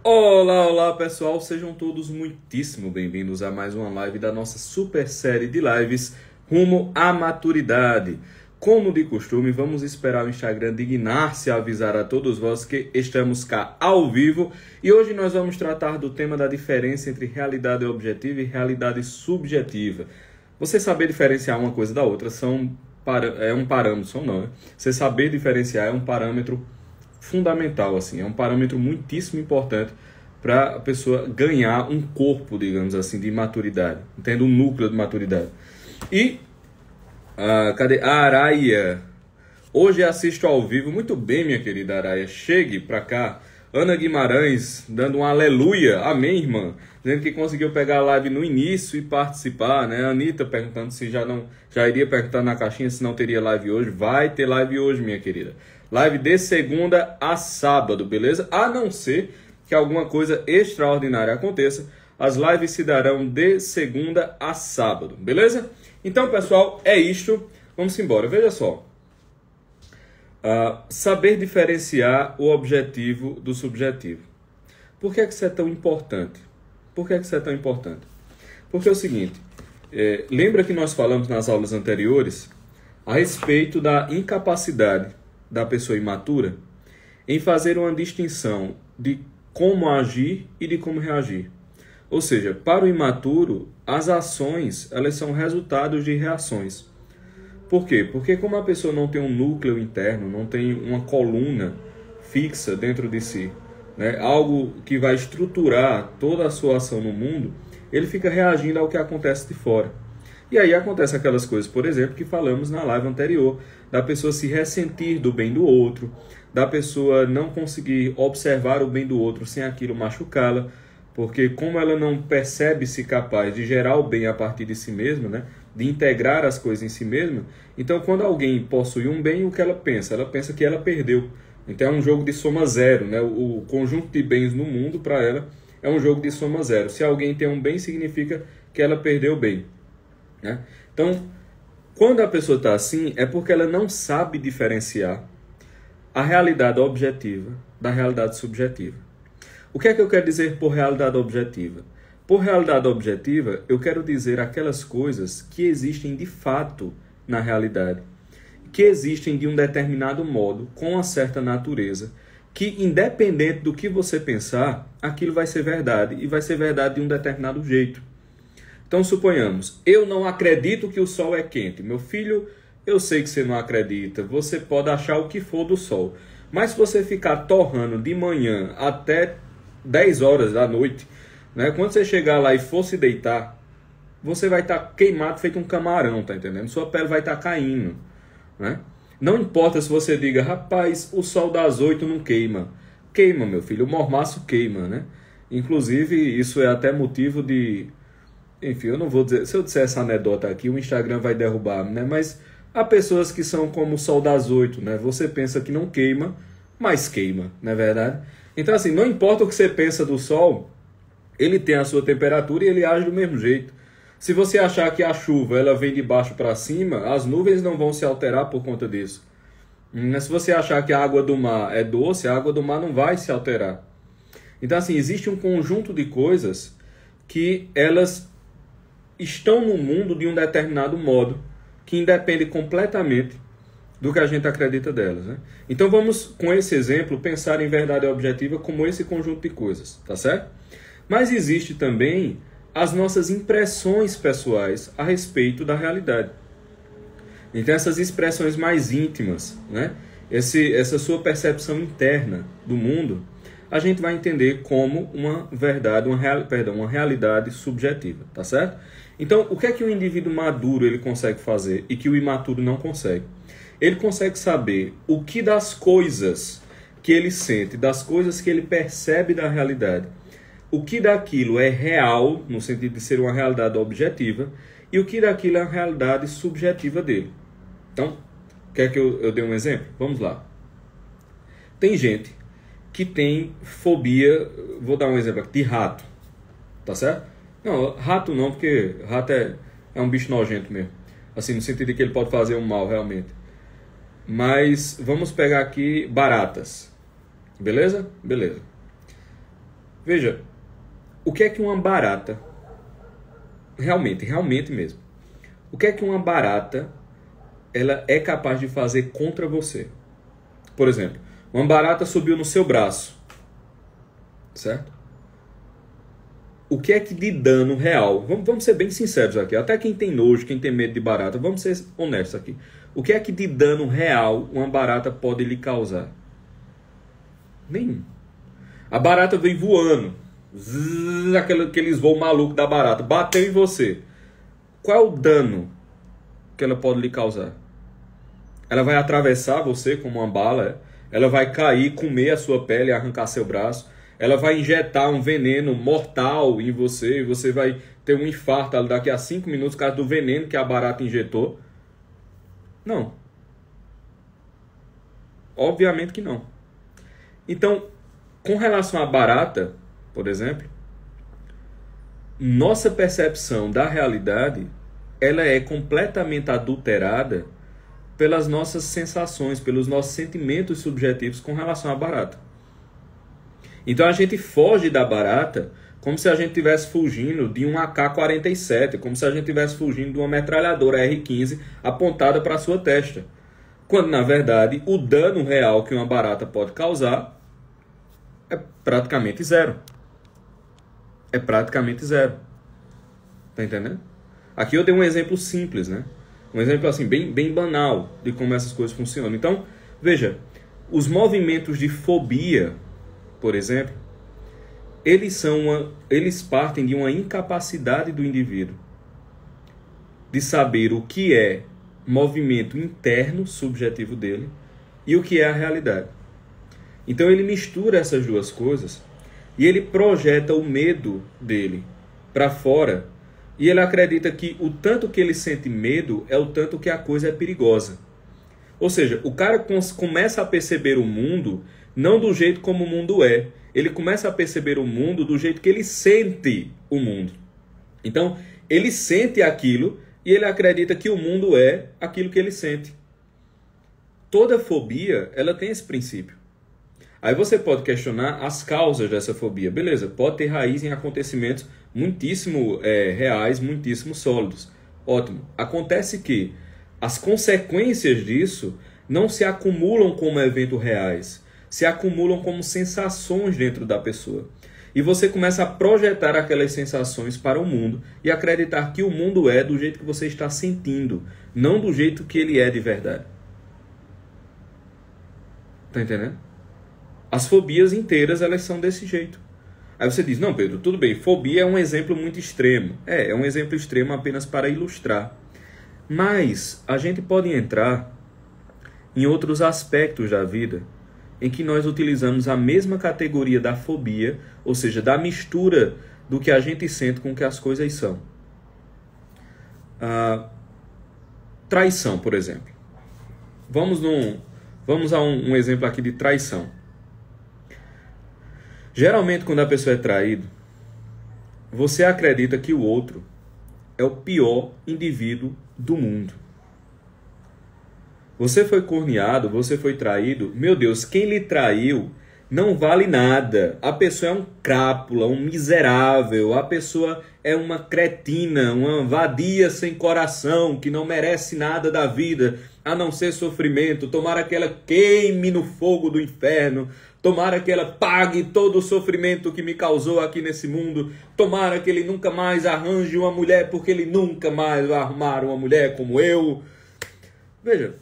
Olá, olá pessoal, sejam todos muitíssimo bem-vindos a mais uma live da nossa super série de lives rumo à maturidade. Como de costume, vamos esperar o Instagram dignar-se a avisar a todos vós que estamos cá ao vivo e hoje nós vamos tratar do tema da diferença entre realidade objetiva e realidade subjetiva. Você saber diferenciar uma coisa da outra é um parâmetro, não, né? Você saber diferenciar é um parâmetro fundamental, assim, é um parâmetro muitíssimo importante para a pessoa ganhar um corpo, digamos assim, de maturidade, entende? Um núcleo de maturidade. E, cadê? A Araia. Hoje assisto ao vivo. Muito bem, minha querida Araia. Chegue para cá. Ana Guimarães, dando um aleluia. Amém, irmã. Dizendo que conseguiu pegar a live no início e participar, né? A Anitta perguntando se já iria perguntar na caixinha se não teria live hoje. Vai ter live hoje, minha querida. Live de segunda a sábado, beleza? A não ser que alguma coisa extraordinária aconteça, as lives se darão de segunda a sábado, beleza? Então, pessoal, é isto. Vamos embora. Veja só. Saber diferenciar o objetivo do subjetivo. Por que isso é tão importante? Porque é o seguinte, lembra que nós falamos nas aulas anteriores a respeito da incapacidade da pessoa imatura em fazer uma distinção de como agir e de como reagir. Ou seja, para o imaturo, as ações elas são resultados de reações. Por quê? Porque como a pessoa não tem um núcleo interno, não tem uma coluna fixa dentro de si, né, algo que vai estruturar toda a sua ação no mundo, ele fica reagindo ao que acontece de fora. E aí acontece aquelas coisas, por exemplo, que falamos na live anterior, da pessoa se ressentir do bem do outro, da pessoa não conseguir observar o bem do outro sem aquilo machucá-la, porque como ela não percebe-se capaz de gerar o bem a partir de si mesma, né, de integrar as coisas em si mesma, então quando alguém possui um bem, o que ela pensa? Ela pensa que ela perdeu. Então é um jogo de soma zero, né? O conjunto de bens no mundo, para ela, é um jogo de soma zero. Se alguém tem um bem, significa que ela perdeu o bem, né? Então, quando a pessoa está assim, é porque ela não sabe diferenciar a realidade objetiva da realidade subjetiva. O que é que eu quero dizer por realidade objetiva? Por realidade objetiva, eu quero dizer aquelas coisas que existem de fato na realidade, que existem de um determinado modo, com uma certa natureza, que independente do que você pensar, aquilo vai ser verdade, e vai ser verdade de um determinado jeito. Então, suponhamos, eu não acredito que o sol é quente. Meu filho, eu sei que você não acredita. Você pode achar o que for do sol. Mas se você ficar torrando de manhã até 10 horas da noite, né, quando você chegar lá e for se deitar, você vai estar queimado feito um camarão, tá entendendo? Sua pele vai estar caindo, né? Não importa se você diga, rapaz, o sol das 8 não queima. Queima, meu filho, o mormaço queima, né? Inclusive, isso é até motivo de... Enfim, eu não vou dizer... Se eu disser essa anedota aqui, o Instagram vai derrubar, né? Mas há pessoas que são como o sol das 8, né? Você pensa que não queima, mas queima, não é verdade? Então, assim, não importa o que você pensa do sol, ele tem a sua temperatura e ele age do mesmo jeito. Se você achar que a chuva ela vem de baixo para cima, as nuvens não vão se alterar por conta disso. Se você achar que a água do mar é doce, a água do mar não vai se alterar. Então, assim, existe um conjunto de coisas que elas estão no mundo de um determinado modo, que independe completamente do que a gente acredita delas, né? Então vamos, com esse exemplo, pensar em verdade objetiva como esse conjunto de coisas, tá certo? Mas existe também as nossas impressões pessoais a respeito da realidade. Então essas expressões mais íntimas, né? Essa sua percepção interna do mundo, a gente vai entender como uma verdade, uma realidade subjetiva, tá certo? Então, o que é que o indivíduo maduro ele consegue fazer e que o imaturo não consegue? Ele consegue saber o que das coisas que ele sente, das coisas que ele percebe da realidade, o que daquilo é real, no sentido de ser uma realidade objetiva, e o que daquilo é a realidade subjetiva dele. Então, quer que eu dê um exemplo? Vamos lá. Tem gente que tem fobia, vou dar um exemplo aqui, de rato, tá certo? Não, rato não, porque rato é um bicho nojento mesmo. Assim, no sentido de que ele pode fazer um mal, realmente. Mas vamos pegar aqui baratas. Beleza? Beleza. Veja, o que é que uma barata, realmente mesmo, o que é que uma barata ela é capaz de fazer contra você? Por exemplo, uma barata subiu no seu braço, certo? O que é que de dano real, vamos ser bem sinceros aqui, até quem tem nojo, quem tem medo de barata, vamos ser honestos aqui. O que é que de dano real uma barata pode lhe causar? Nenhum. A barata vem voando, aqueles voos malucos da barata, bateu em você. Qual é o dano que ela pode lhe causar? Ela vai atravessar você como uma bala, ela vai cair, comer a sua pele, arrancar seu braço, ela vai injetar um veneno mortal em você e você vai ter um infarto daqui a 5 minutos por causa do veneno que a barata injetou. Não. Obviamente que não. Então, com relação à barata, por exemplo, nossa percepção da realidade, ela é completamente adulterada pelas nossas sensações, pelos nossos sentimentos subjetivos com relação à barata. Então a gente foge da barata como se a gente estivesse fugindo de um AK-47, como se a gente estivesse fugindo de uma metralhadora R-15 apontada para a sua testa. Quando, na verdade, o dano real que uma barata pode causar é praticamente zero. É praticamente zero. Tá entendendo? Aqui eu dei um exemplo simples, né? Um exemplo assim, bem banal de como essas coisas funcionam. Então, veja, os movimentos de fobia, por exemplo, eles partem de uma incapacidade do indivíduo de saber o que é movimento interno subjetivo dele e o que é a realidade. Então ele mistura essas duas coisas e ele projeta o medo dele para fora e ele acredita que o tanto que ele sente medo é o tanto que a coisa é perigosa. Ou seja, o cara começa a perceber o mundo não do jeito como o mundo é. Ele começa a perceber o mundo do jeito que ele sente o mundo. Então, ele sente aquilo e ele acredita que o mundo é aquilo que ele sente. Toda fobia, ela tem esse princípio. Aí você pode questionar as causas dessa fobia. Beleza, pode ter raiz em acontecimentos muitíssimo reais, muitíssimo sólidos. Ótimo. Acontece que as consequências disso não se acumulam como eventos reais, se acumulam como sensações dentro da pessoa. E você começa a projetar aquelas sensações para o mundo e acreditar que o mundo é do jeito que você está sentindo, não do jeito que ele é de verdade. Tá entendendo? As fobias inteiras, elas são desse jeito. Aí você diz, não, Pedro, tudo bem, fobia é um exemplo muito extremo. É um exemplo extremo apenas para ilustrar. Mas a gente pode entrar em outros aspectos da vida em que nós utilizamos a mesma categoria da fobia, ou seja, da mistura do que a gente sente com o que as coisas são. Traição, por exemplo. Vamos a um exemplo aqui de traição. Geralmente, quando a pessoa é traída, você acredita que o outro é o pior indivíduo do mundo. Você foi corneado, você foi traído. Meu Deus, quem lhe traiu não vale nada. A pessoa é um crápula, um miserável. A pessoa é uma cretina, uma vadia sem coração, que não merece nada da vida, a não ser sofrimento. Tomara que ela queime no fogo do inferno. Tomara que ela pague todo o sofrimento que me causou aqui nesse mundo. Tomara que ele nunca mais arranje uma mulher, porque ele nunca mais vai arrumar uma mulher como eu. Veja,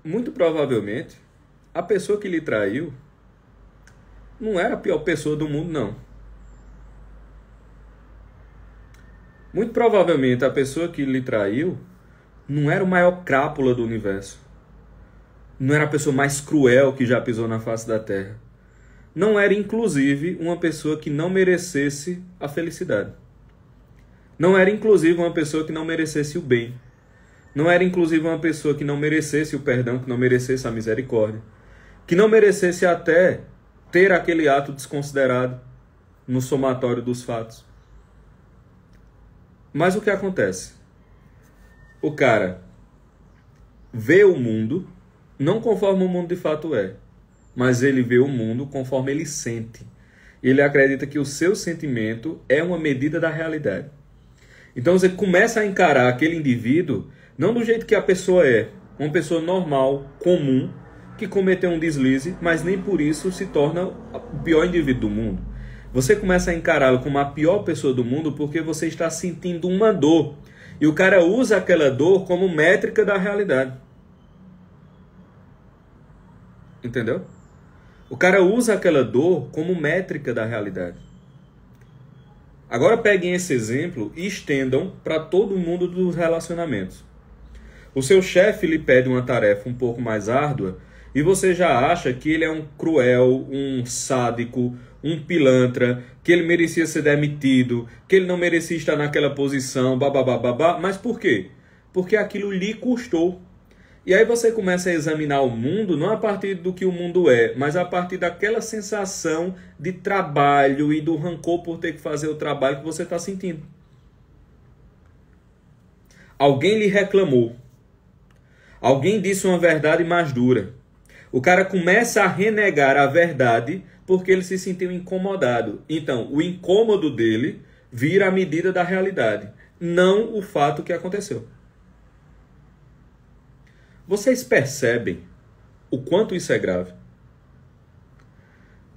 muito provavelmente, a pessoa que lhe traiu não era a pior pessoa do mundo, não. Muito provavelmente, a pessoa que lhe traiu não era o maior crápula do universo. Não era a pessoa mais cruel que já pisou na face da terra. Não era, inclusive, uma pessoa que não merecesse a felicidade. Não era, inclusive, uma pessoa que não merecesse o bem. Não era, inclusive, uma pessoa que não merecesse o perdão, que não merecesse a misericórdia. Que não merecesse até ter aquele ato desconsiderado no somatório dos fatos. Mas o que acontece? O cara vê o mundo não conforme o mundo de fato é, mas ele vê o mundo conforme ele sente. Ele acredita que o seu sentimento é uma medida da realidade. Então você começa a encarar aquele indivíduo não do jeito que a pessoa é, uma pessoa normal, comum, que cometeu um deslize, mas nem por isso se torna o pior indivíduo do mundo. Você começa a encará-lo como a pior pessoa do mundo porque você está sentindo uma dor. E o cara usa aquela dor como métrica da realidade. Entendeu? O cara usa aquela dor como métrica da realidade. Agora peguem esse exemplo e estendam para todo mundo dos relacionamentos. O seu chefe lhe pede uma tarefa um pouco mais árdua e você já acha que ele é um cruel, um sádico, um pilantra, que ele merecia ser demitido, que ele não merecia estar naquela posição, babá. Mas por quê? Porque aquilo lhe custou. E aí você começa a examinar o mundo não a partir do que o mundo é, mas a partir daquela sensação de trabalho e do rancor por ter que fazer o trabalho que você está sentindo. Alguém lhe reclamou. Alguém disse uma verdade mais dura. O cara começa a renegar a verdade porque ele se sentiu incomodado. Então, o incômodo dele vira a medida da realidade, não o fato que aconteceu. Vocês percebem o quanto isso é grave?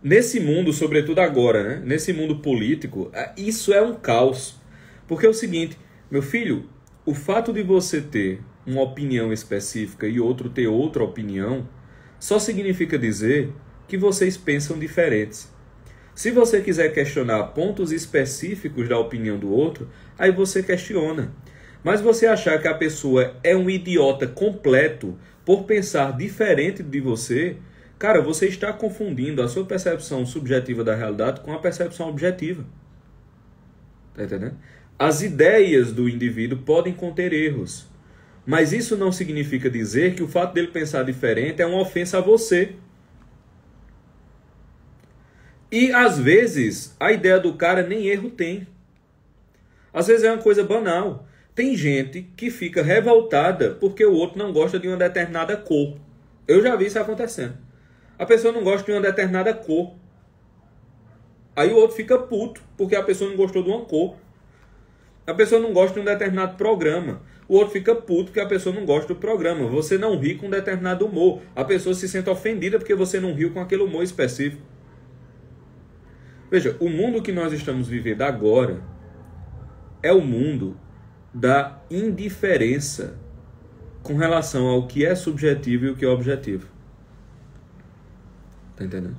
Nesse mundo, sobretudo agora, né? Nesse mundo político, isso é um caos. Porque é o seguinte, meu filho, o fato de você ter uma opinião específica e outro ter outra opinião, só significa dizer que vocês pensam diferentes. Se você quiser questionar pontos específicos da opinião do outro, aí você questiona. Mas você achar que a pessoa é um idiota completo por pensar diferente de você, cara, você está confundindo a sua percepção subjetiva da realidade com a percepção objetiva. Tá entendendo? As ideias do indivíduo podem conter erros, mas isso não significa dizer que o fato dele pensar diferente é uma ofensa a você. E, às vezes, a ideia do cara nem erro tem. Às vezes é uma coisa banal. Tem gente que fica revoltada porque o outro não gosta de uma determinada cor. Eu já vi isso acontecendo. A pessoa não gosta de uma determinada cor. Aí o outro fica puto porque a pessoa não gostou de uma cor. A pessoa não gosta de um determinado programa. O outro fica puto porque a pessoa não gosta do programa. Você não ri com um determinado humor. A pessoa se sente ofendida porque você não riu com aquele humor específico. Veja, o mundo que nós estamos vivendo agora é o mundo da indiferença com relação ao que é subjetivo e o que é objetivo. Tá entendendo?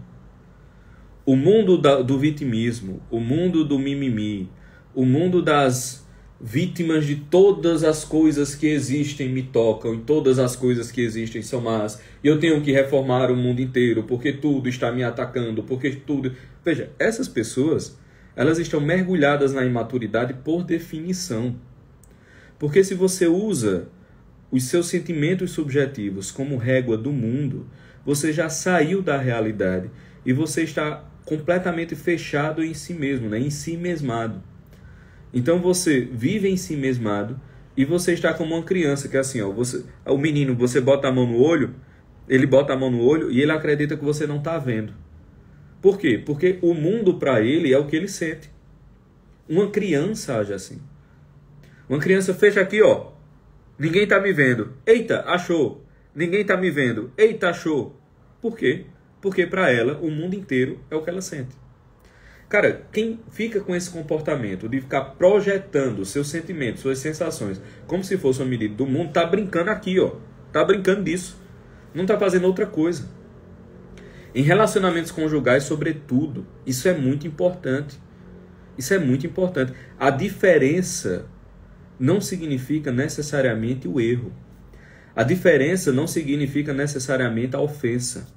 O mundo do vitimismo, o mundo do mimimi, o mundo das vítimas de todas as coisas que existem me tocam, e todas as coisas que existem são más, e eu tenho que reformar o mundo inteiro, porque tudo está me atacando, porque tudo... Veja, essas pessoas, elas estão mergulhadas na imaturidade por definição. Porque se você usa os seus sentimentos subjetivos como régua do mundo, você já saiu da realidade e você está completamente fechado em si mesmo, né? Em si mesmado. Então você vive em si mesmado e você está como uma criança que é assim, ó, o menino, você bota a mão no olho, ele bota a mão no olho e ele acredita que você não está vendo. Por quê? Porque o mundo para ele é o que ele sente. Uma criança age assim. Uma criança fecha aqui, ó. Ninguém está me vendo. Eita, achou. Ninguém está me vendo. Eita, achou. Por quê? Porque para ela o mundo inteiro é o que ela sente. Cara, quem fica com esse comportamento de ficar projetando seus sentimentos, suas sensações, como se fosse uma medida do mundo, tá brincando aqui, ó. Tá brincando disso. Não tá fazendo outra coisa. Em relacionamentos conjugais, sobretudo, isso é muito importante. Isso é muito importante. A diferença não significa necessariamente o erro. A diferença não significa necessariamente a ofensa.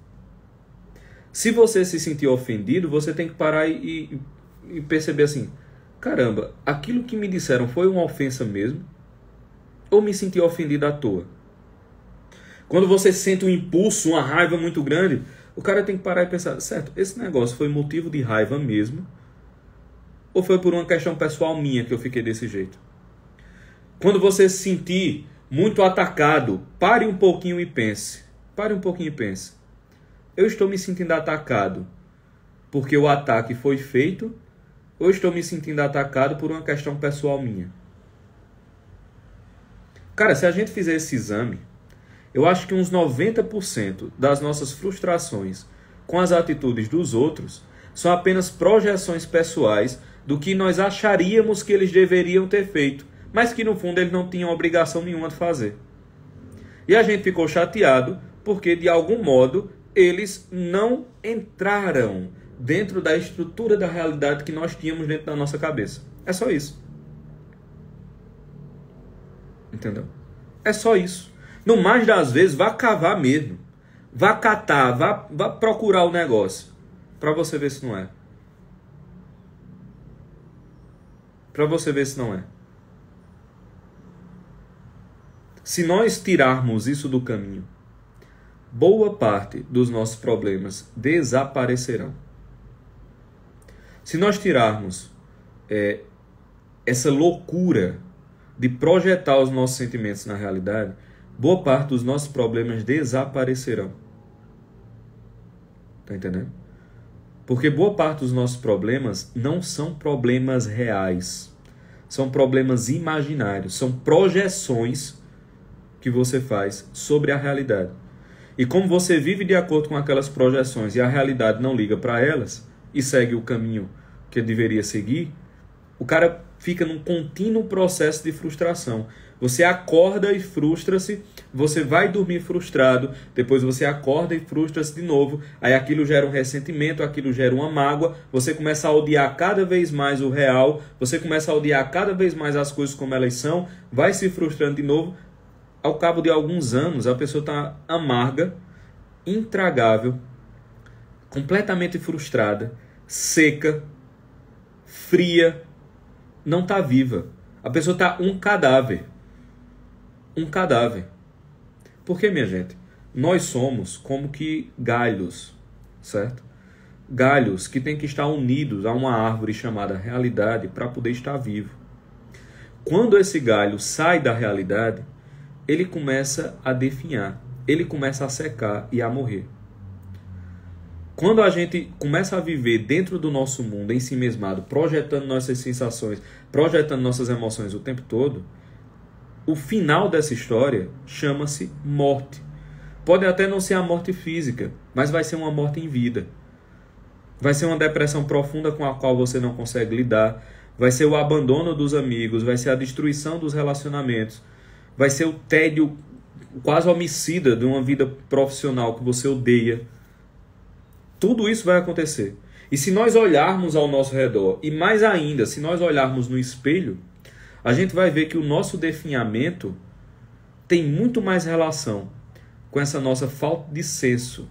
Se você se sentir ofendido, você tem que parar e perceber assim, caramba, aquilo que me disseram foi uma ofensa mesmo? Ou me senti ofendido à toa? Quando você sente um impulso, uma raiva muito grande, o cara tem que parar e pensar, certo, esse negócio foi motivo de raiva mesmo? Ou foi por uma questão pessoal minha que eu fiquei desse jeito? Quando você se sentir muito atacado, pare um pouquinho e pense. Pare um pouquinho e pense. Eu estou me sentindo atacado porque o ataque foi feito, ou estou me sentindo atacado por uma questão pessoal minha? Cara, se a gente fizer esse exame, eu acho que uns 90% das nossas frustrações com as atitudes dos outros são apenas projeções pessoais do que nós acharíamos que eles deveriam ter feito, mas que no fundo eles não tinham obrigação nenhuma de fazer. E a gente ficou chateado porque, de algum modo, eles não entraram dentro da estrutura da realidade que nós tínhamos dentro da nossa cabeça. É só isso. Entendeu? É só isso. No mais das vezes, vá cavar mesmo. Vá catar, vá procurar o negócio. Para você ver se não é. Para você ver se não é. Se nós tirarmos isso do caminho, boa parte dos nossos problemas desaparecerão. Se nós tirarmos essa loucura de projetar os nossos sentimentos na realidade, boa parte dos nossos problemas desaparecerão. Tá entendendo? Porque boa parte dos nossos problemas não são problemas reais. São problemas imaginários. São projeções que você faz sobre a realidade. E como você vive de acordo com aquelas projeções e a realidade não liga para elas e segue o caminho que deveria seguir, o cara fica num contínuo processo de frustração. Você acorda e frustra-se, você vai dormir frustrado, depois você acorda e frustra-se de novo, aí aquilo gera um ressentimento, aquilo gera uma mágoa, você começa a odiar cada vez mais o real, você começa a odiar cada vez mais as coisas como elas são, vai se frustrando de novo. Ao cabo de alguns anos, a pessoa está amarga, intragável, completamente frustrada, seca, fria, não está viva. A pessoa está um cadáver. Um cadáver. Por quê, minha gente? Nós somos como que galhos, certo? Galhos que têm que estar unidos a uma árvore chamada realidade para poder estar vivo. Quando esse galho sai da realidade, ele começa a definhar, ele começa a secar e a morrer. Quando a gente começa a viver dentro do nosso mundo, em si mesmado, projetando nossas sensações, projetando nossas emoções o tempo todo, o final dessa história chama-se morte. Pode até não ser a morte física, mas vai ser uma morte em vida. Vai ser uma depressão profunda com a qual você não consegue lidar, vai ser o abandono dos amigos, vai ser a destruição dos relacionamentos, vai ser o tédio quase homicida de uma vida profissional que você odeia. Tudo isso vai acontecer. E se nós olharmos ao nosso redor, e mais ainda, se nós olharmos no espelho, a gente vai ver que o nosso definhamento tem muito mais relação com essa nossa falta de senso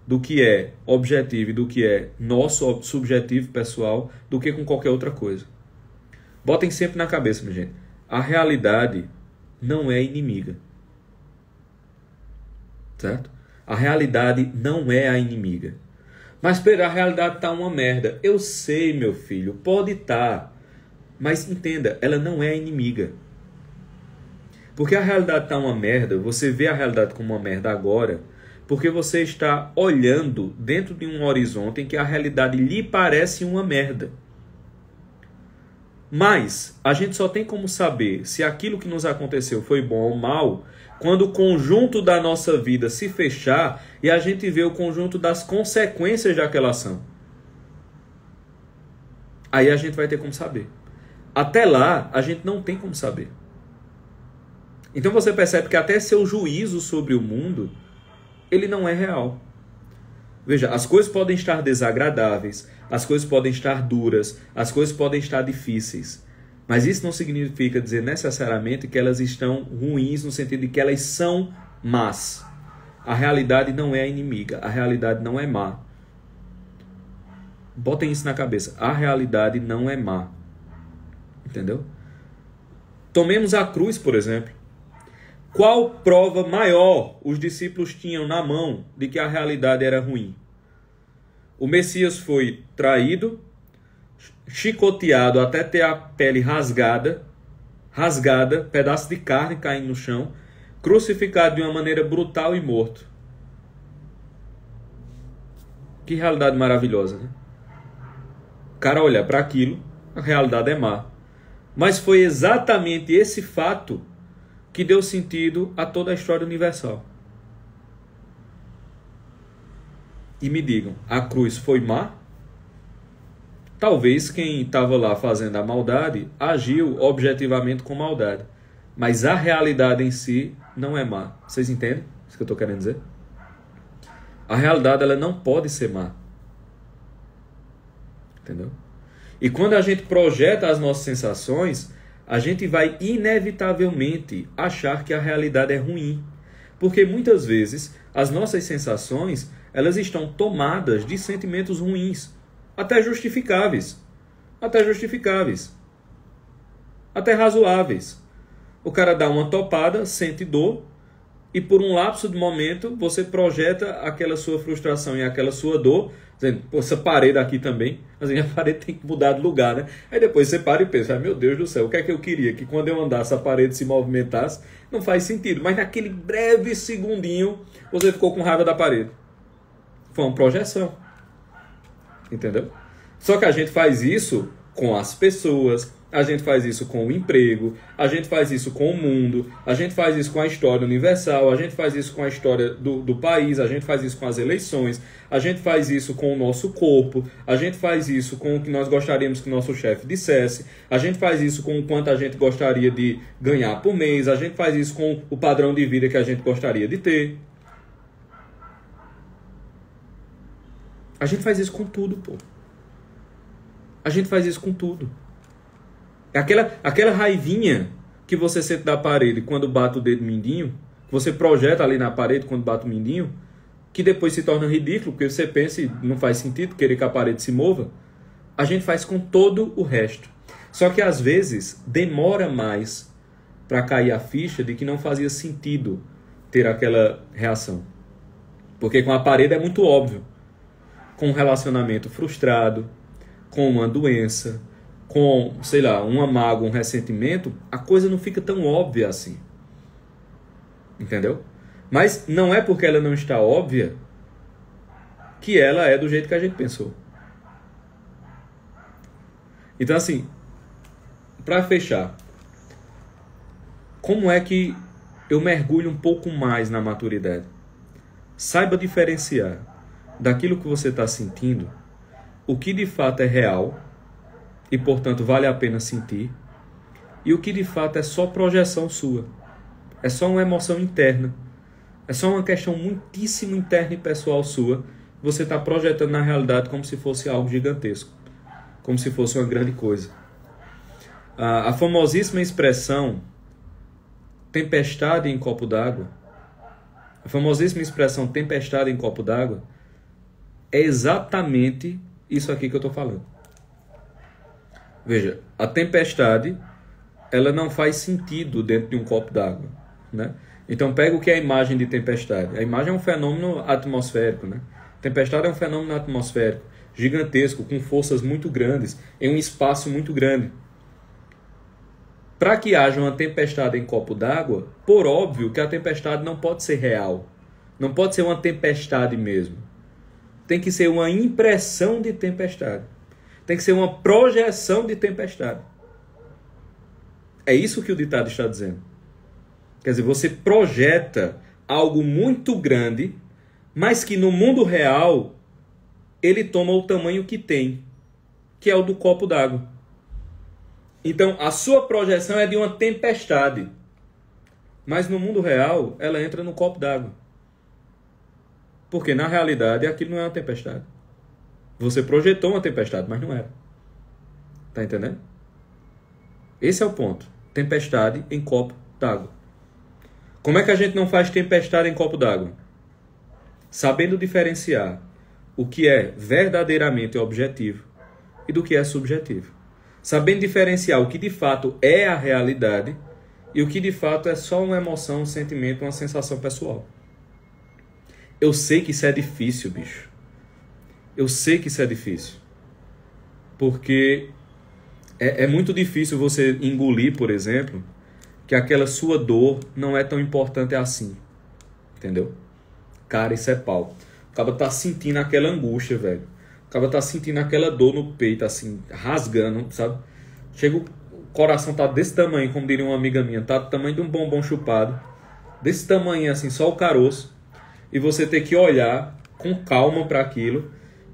do que é objetivo e do que é nosso subjetivo pessoal, do que com qualquer outra coisa. Botem sempre na cabeça, minha gente. A realidade não é inimiga. Certo? A realidade não é a inimiga. Mas, Pedro, a realidade está uma merda. Eu sei, meu filho, pode estar. Mas entenda, ela não é a inimiga. Porque a realidade está uma merda, você vê a realidade como uma merda agora, porque você está olhando dentro de um horizonte em que a realidade lhe parece uma merda. Mas a gente só tem como saber se aquilo que nos aconteceu foi bom ou mal quando o conjunto da nossa vida se fechar e a gente vê o conjunto das consequências daquela ação. Aí a gente vai ter como saber. Até lá, a gente não tem como saber. Então você percebe que até seu juízo sobre o mundo, ele não é real. Veja, as coisas podem estar desagradáveis, as coisas podem estar duras, as coisas podem estar difíceis. Mas isso não significa dizer necessariamente que elas estão ruins, no sentido de que elas são más. A realidade não é inimiga, a realidade não é má. Botem isso na cabeça, a realidade não é má. Entendeu? Tomemos a cruz, por exemplo. Qual prova maior os discípulos tinham na mão de que a realidade era ruim? O Messias foi traído, chicoteado até ter a pele rasgada, pedaço de carne caindo no chão, crucificado de uma maneira brutal e morto. Que realidade maravilhosa, né? O cara olha para aquilo, a realidade é má. Mas foi exatamente esse fato que deu sentido a toda a história universal. E me digam, a cruz foi má? Talvez quem estava lá fazendo a maldade agiu objetivamente com maldade. Mas a realidade em si não é má. Vocês entendem isso que eu estou querendo dizer? A realidade ela não pode ser má. Entendeu? E quando a gente projeta as nossas sensações, a gente vai inevitavelmente achar que a realidade é ruim. Porque muitas vezes as nossas sensações elas estão tomadas de sentimentos ruins. Até justificáveis. Até justificáveis. Até razoáveis. O cara dá uma topada, sente dor, e por um lapso de momento você projeta aquela sua frustração e aquela sua dor, dizendo, pô, essa parede aqui também, mas a parede tem que mudar de lugar, né? Aí depois você para e pensa, meu Deus do céu, o que é que eu queria? Que quando eu andasse a parede se movimentasse, não faz sentido. Mas naquele breve segundinho, você ficou com raiva da parede. Foi uma projeção. Entendeu? Só que a gente faz isso com as pessoas, a gente faz isso com o emprego, a gente faz isso com o mundo, a gente faz isso com a história universal, a gente faz isso com a história do país, a gente faz isso com as eleições, a gente faz isso com o nosso corpo, a gente faz isso com o que nós gostaríamos que o nosso chefe dissesse, a gente faz isso com o quanto a gente gostaria de ganhar por mês, a gente faz isso com o padrão de vida que a gente gostaria de ter. A gente faz isso com tudo, pô. A gente faz isso com tudo. É aquela raivinha que você sente da parede quando bate o dedo mindinho, que você projeta ali na parede quando bate o mindinho, que depois se torna ridículo, porque você pensa e não faz sentido querer que a parede se mova. A gente faz com todo o resto. Só que às vezes demora mais para cair a ficha de que não fazia sentido ter aquela reação. Porque com a parede é muito óbvio. Com um relacionamento frustrado, com uma doença, com, sei lá, uma mágoa, um ressentimento, a coisa não fica tão óbvia assim. Entendeu? Mas não é porque ela não está óbvia que ela é do jeito que a gente pensou. Então, assim, para fechar, como é que eu mergulho um pouco mais na maturidade? Saiba diferenciar daquilo que você está sentindo, o que de fato é real e, portanto, vale a pena sentir, e o que de fato é só projeção sua. É só uma emoção interna. É só uma questão muitíssimo interna e pessoal sua. Você está projetando na realidade como se fosse algo gigantesco. Como se fosse uma grande coisa. A famosíssima expressão tempestade em copo d'água, a famosíssima expressão tempestade em copo d'água, é exatamente isso aqui que eu estou falando. Veja, a tempestade, ela não faz sentido dentro de um copo d'água, né? Então pega o que é a imagem de tempestade. A imagem é um fenômeno atmosférico, né? Tempestade é um fenômeno atmosférico, gigantesco, com forças muito grandes, em um espaço muito grande. Para que haja uma tempestade em copo d'água, por óbvio que a tempestade não pode ser real. Não pode ser uma tempestade mesmo. Tem que ser uma impressão de tempestade. Tem que ser uma projeção de tempestade. É isso que o ditado está dizendo. Quer dizer, você projeta algo muito grande, mas que no mundo real ele toma o tamanho que tem, que é o do copo d'água. Então, a sua projeção é de uma tempestade, mas no mundo real ela entra no copo d'água. Porque na realidade aquilo não é uma tempestade. Você projetou uma tempestade, mas não era. Tá entendendo? Esse é o ponto. Tempestade em copo d'água. Como é que a gente não faz tempestade em copo d'água? Sabendo diferenciar o que é verdadeiramente objetivo e do que é subjetivo. Sabendo diferenciar o que de fato é a realidade e o que de fato é só uma emoção, um sentimento, uma sensação pessoal. Eu sei que isso é difícil, bicho. Eu sei que isso é difícil. Porque é muito difícil você engolir, por exemplo, que aquela sua dor não é tão importante assim. Entendeu? Cara, isso é pau. O cara tá sentindo aquela angústia, velho. O cara tá sentindo aquela dor no peito, assim, rasgando, sabe? Chega o coração tá desse tamanho, como diria uma amiga minha, tá do tamanho de um bombom chupado. Desse tamanho, assim, só o caroço. E você ter que olhar com calma para aquilo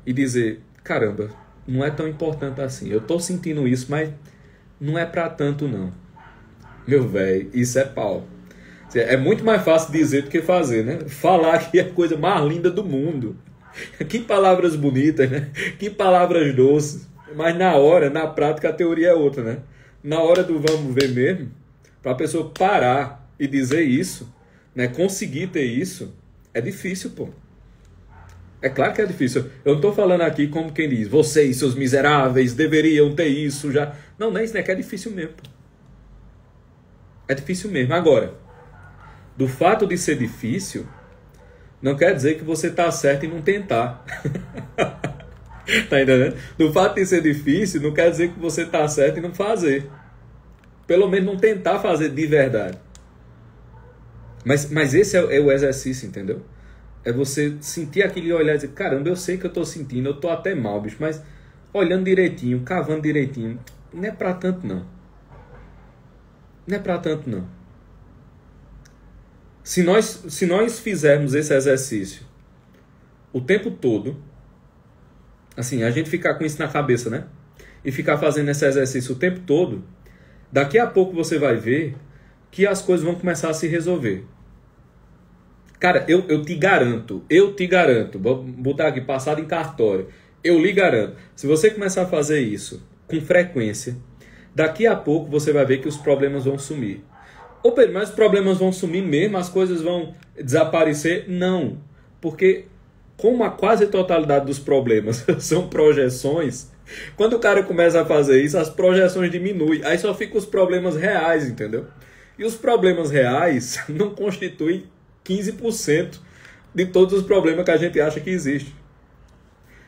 e dizer, caramba, não é tão importante assim. Eu tô sentindo isso, mas não é para tanto não. Meu velho, isso é pau. É muito mais fácil dizer do que fazer, né? Falar que é a coisa mais linda do mundo. Que palavras bonitas, né? Que palavras doces. Mas na hora, na prática, a teoria é outra, né? Na hora do vamos ver mesmo, para a pessoa parar e dizer isso, né? Conseguir ter isso, é difícil, pô. É claro que é difícil. Eu não estou falando aqui como quem diz, vocês, seus miseráveis, deveriam ter isso já. Não, não é isso, né? Que é difícil mesmo, pô. É difícil mesmo. Agora, do fato de ser difícil, não quer dizer que você está certo em não tentar. Tá entendendo? Do fato de ser difícil, não quer dizer que você está certo em não fazer. Pelo menos não tentar fazer de verdade. Mas esse é o exercício, entendeu? É você sentir aquilo e olhar e dizer, caramba, eu sei que eu estou sentindo, eu estou até mal, bicho, mas olhando direitinho, cavando direitinho, não é para tanto não. Não é para tanto não. Se nós fizermos esse exercício o tempo todo, assim, a gente ficar com isso na cabeça, né? E ficar fazendo esse exercício o tempo todo, daqui a pouco você vai ver que as coisas vão começar a se resolver. Cara, eu te garanto, vou botar aqui, passado em cartório, eu lhe garanto, se você começar a fazer isso com frequência, daqui a pouco você vai ver que os problemas vão sumir. Ou Pedro, mas os problemas vão sumir mesmo, as coisas vão desaparecer? Não, porque como a quase totalidade dos problemas são projeções, quando o cara começa a fazer isso, as projeções diminuem, aí só ficam os problemas reais, entendeu? E os problemas reais não constituem 15% de todos os problemas que a gente acha que existe.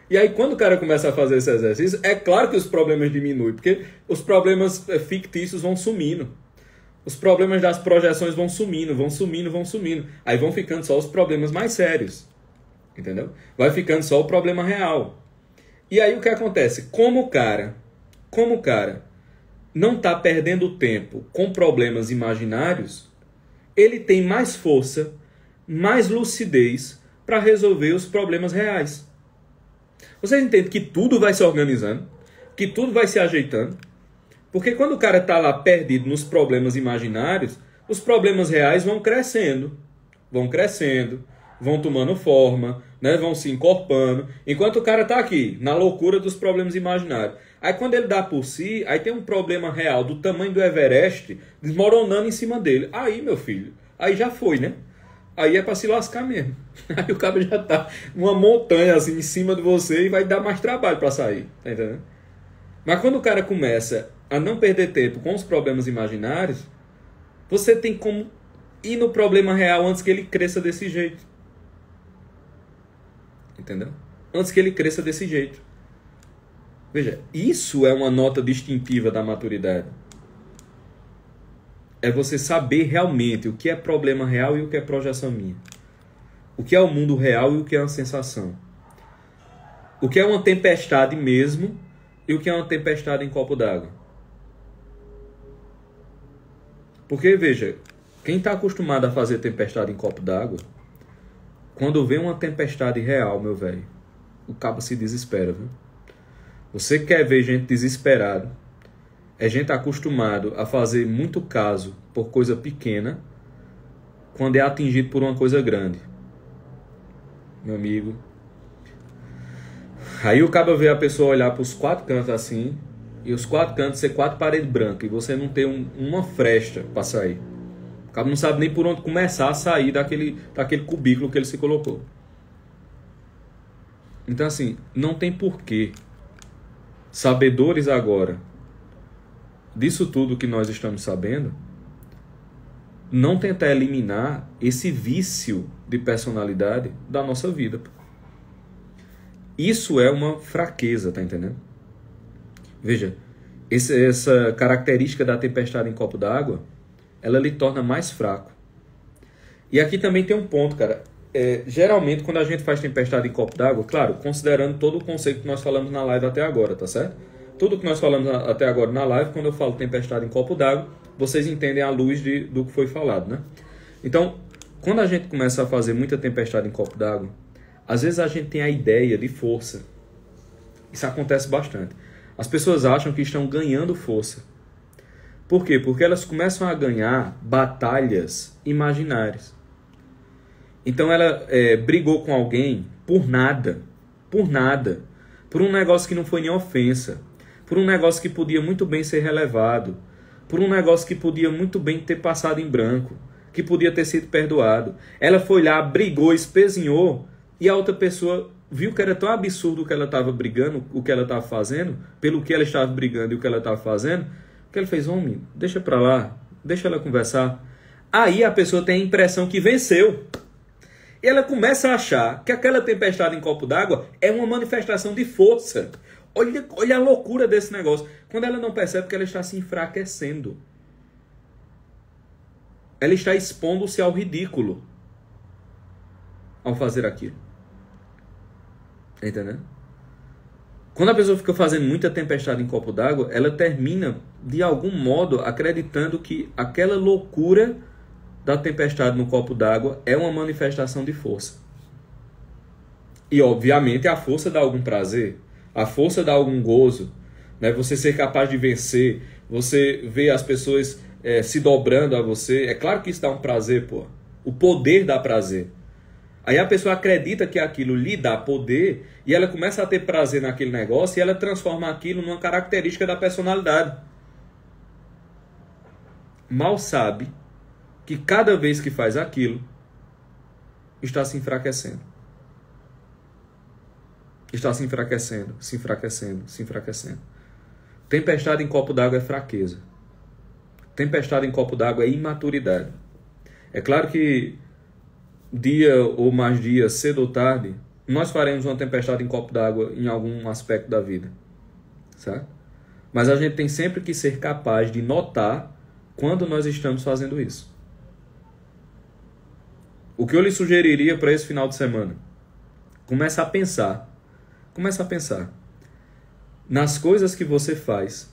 E aí quando o cara começa a fazer esse exercício, é claro que os problemas diminuem, porque os problemas fictícios vão sumindo. Os problemas das projeções vão sumindo, vão sumindo, vão sumindo. Aí vão ficando só os problemas mais sérios. Entendeu? Vai ficando só o problema real. E aí o que acontece? Como o cara não está perdendo tempo com problemas imaginários, ele tem mais força, mais lucidez para resolver os problemas reais. Vocês entendem que tudo vai se organizando, que tudo vai se ajeitando, porque quando o cara está lá perdido nos problemas imaginários, os problemas reais vão crescendo, vão tomando forma, né? Vão se encorpando, enquanto o cara está aqui, na loucura dos problemas imaginários. Aí quando ele dá por si, aí tem um problema real do tamanho do Everest desmoronando em cima dele. Aí, meu filho, aí já foi, né? Aí é para se lascar mesmo. Aí o cara já tá uma montanha assim em cima de você e vai dar mais trabalho para sair, tá entendendo? Mas quando o cara começa a não perder tempo com os problemas imaginários, você tem como ir no problema real antes que ele cresça desse jeito. Entendeu? Antes que ele cresça desse jeito. Veja, isso é uma nota distintiva da maturidade. É você saber realmente o que é problema real e o que é projeção minha. O que é o mundo real e o que é uma sensação. O que é uma tempestade mesmo e o que é uma tempestade em copo d'água. Porque, veja, quem está acostumado a fazer tempestade em copo d'água, quando vê uma tempestade real, meu velho, o cabo se desespera, viu? Você quer ver gente desesperada, é gente acostumado a fazer muito caso por coisa pequena, quando é atingido por uma coisa grande. Meu amigo. Aí o cabo vê a pessoa olhar para os 4 cantos assim, e os 4 cantos ser 4 paredes brancas, e você não ter uma fresta para sair. O cabo não sabe nem por onde começar a sair daquele cubículo que ele se colocou. Então assim, não tem porquê, sabedores agora disso tudo que nós estamos sabendo, não tentar eliminar esse vício de personalidade da nossa vida. Isso é uma fraqueza, tá entendendo? Veja, essa característica da tempestade em copo d'água, ela lhe torna mais fraco. E aqui também tem um ponto, cara. geralmente, quando a gente faz tempestade em copo d'água, claro, considerando todo o conceito que nós falamos na live até agora, tá certo? Tudo que nós falamos até agora na live, quando eu falo tempestade em copo d'água, vocês entendem à luz do que foi falado, né? Então, quando a gente começa a fazer muita tempestade em copo d'água, às vezes a gente tem a ideia de força. Isso acontece bastante. As pessoas acham que estão ganhando força. Por quê? Porque elas começam a ganhar batalhas imaginárias. Então ela brigou com alguém por nada, por um negócio que não foi nem ofensa, por um negócio que podia muito bem ser relevado, por um negócio que podia muito bem ter passado em branco, que podia ter sido perdoado. Ela foi lá, brigou, espezinhou, e a outra pessoa viu que era tão absurdo o que ela estava brigando, o que ela estava fazendo, pelo que ela estava brigando e o que ela estava fazendo, que ele fez: homem, deixa pra lá, deixa ela conversar. Aí a pessoa tem a impressão que venceu. E ela começa a achar que aquela tempestade em copo d'água é uma manifestação de força. Olha a loucura desse negócio. Quando ela não percebe que ela está se enfraquecendo. Ela está expondo-se ao ridículo ao fazer aquilo. Tá entendendo? Quando a pessoa fica fazendo muita tempestade em copo d'água, ela termina, de algum modo, acreditando que aquela loucura da tempestade no copo d'água é uma manifestação de força. E, obviamente, a força dá algum prazer, a força dá algum gozo, né? Você ser capaz de vencer, você ver as pessoas se dobrando a você. É claro que isso dá um prazer, pô. O poder dá prazer. Aí a pessoa acredita que aquilo lhe dá poder e ela começa a ter prazer naquele negócio e ela transforma aquilo numa característica da personalidade. Mal sabe que cada vez que faz aquilo, está se enfraquecendo. Está se enfraquecendo, se enfraquecendo, se enfraquecendo. Tempestade em copo d'água é fraqueza. Tempestade em copo d'água é imaturidade. É claro que dia ou mais dia, cedo ou tarde, nós faremos uma tempestade em copo d'água em algum aspecto da vida. Certo? Mas a gente tem sempre que ser capaz de notar quando nós estamos fazendo isso. O que eu lhe sugeriria para esse final de semana? Começa a pensar nas coisas que você faz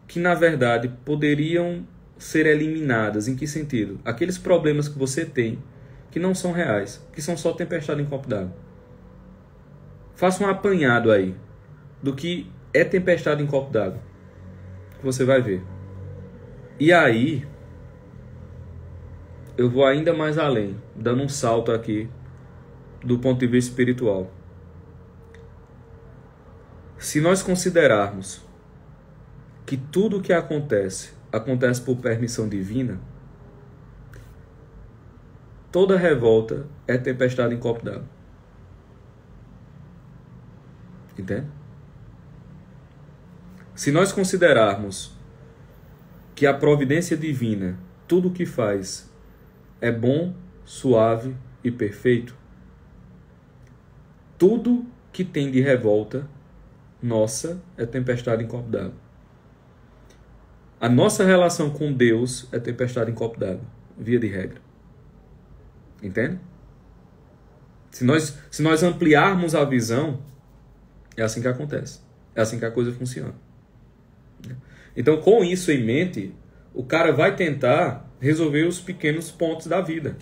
que, na verdade, poderiam ser eliminadas. Em que sentido? Aqueles problemas que você tem que não são reais, que são só tempestade em copo d'água. Faça um apanhado aí do que é tempestade em copo d'água. Você vai ver. E aí, eu vou ainda mais além, dando um salto aqui do ponto de vista espiritual. Se nós considerarmos que tudo o que acontece por permissão divina, toda revolta é tempestade em copo d'água. Entende? Se nós considerarmos que a providência divina, tudo o que faz, é bom, suave e perfeito, tudo que tem de revolta, nossa, é tempestade em copo d'água. A nossa relação com Deus é tempestade em copo d'água, via de regra. Entende? Se nós ampliarmos a visão, é assim que acontece. É assim que a coisa funciona. Então, com isso em mente, o cara vai tentar resolver os pequenos pontos da vida.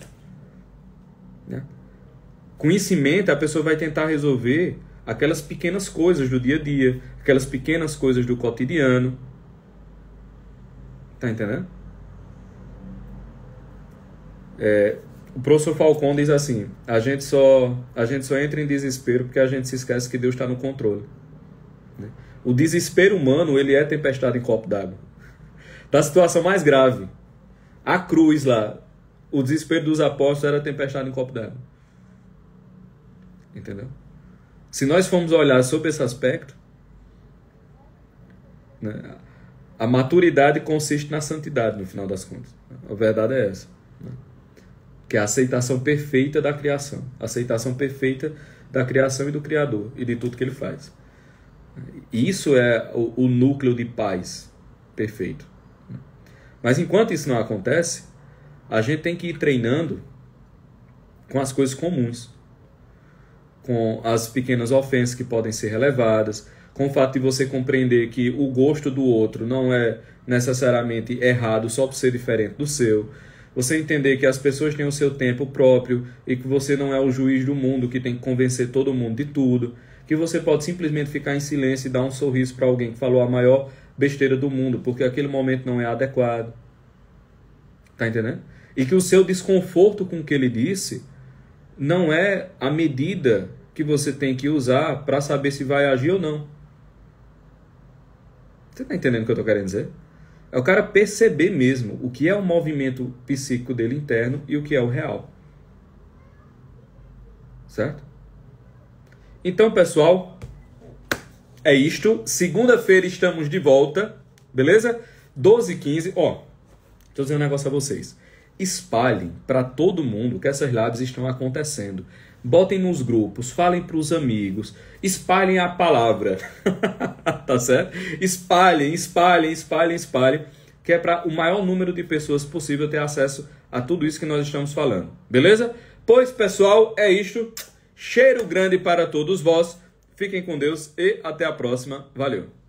Com isso em mente, a pessoa vai tentar resolver aquelas pequenas coisas do dia a dia, aquelas pequenas coisas do cotidiano. Tá entendendo? O professor Falcon diz assim: a gente só entra em desespero porque a gente se esquece que Deus está no controle. O desespero humano, ele é tempestade em copo d'água. Da situação mais grave, a cruz lá, o desespero dos apóstolos era tempestade em copo d'água. Entendeu? Se nós formos olhar sobre esse aspecto, né, a maturidade consiste na santidade, no final das contas. A verdade é essa. Né? Que é a aceitação perfeita da criação. A aceitação perfeita da criação e do Criador e de tudo que ele faz. E isso é o núcleo de paz perfeito. Mas enquanto isso não acontece, a gente tem que ir treinando com as coisas comuns, com as pequenas ofensas que podem ser relevadas, com o fato de você compreender que o gosto do outro não é necessariamente errado só por ser diferente do seu. Você entender que as pessoas têm o seu tempo próprio e que você não é o juiz do mundo que tem que convencer todo mundo de tudo. Que você pode simplesmente ficar em silêncio e dar um sorriso para alguém que falou a maior besteira do mundo, porque aquele momento não é adequado. Tá entendendo? E que o seu desconforto com o que ele disse não é a medida que você tem que usar para saber se vai agir ou não. Você tá entendendo o que eu tô querendo dizer? É o cara perceber mesmo o que é o movimento psíquico dele interno e o que é o real. Certo? Então, pessoal, é isto. Segunda-feira estamos de volta. Beleza? 12h15. Ó, deixa eu dizer um negócio a vocês. Espalhem para todo mundo que essas lives estão acontecendo. Botem nos grupos, falem para os amigos, espalhem a palavra. Tá certo? Espalhem, que é para o maior número de pessoas possível ter acesso a tudo isso que nós estamos falando. Beleza? Pois, pessoal, é isto. Cheiro grande para todos vós. Fiquem com Deus e até a próxima. Valeu!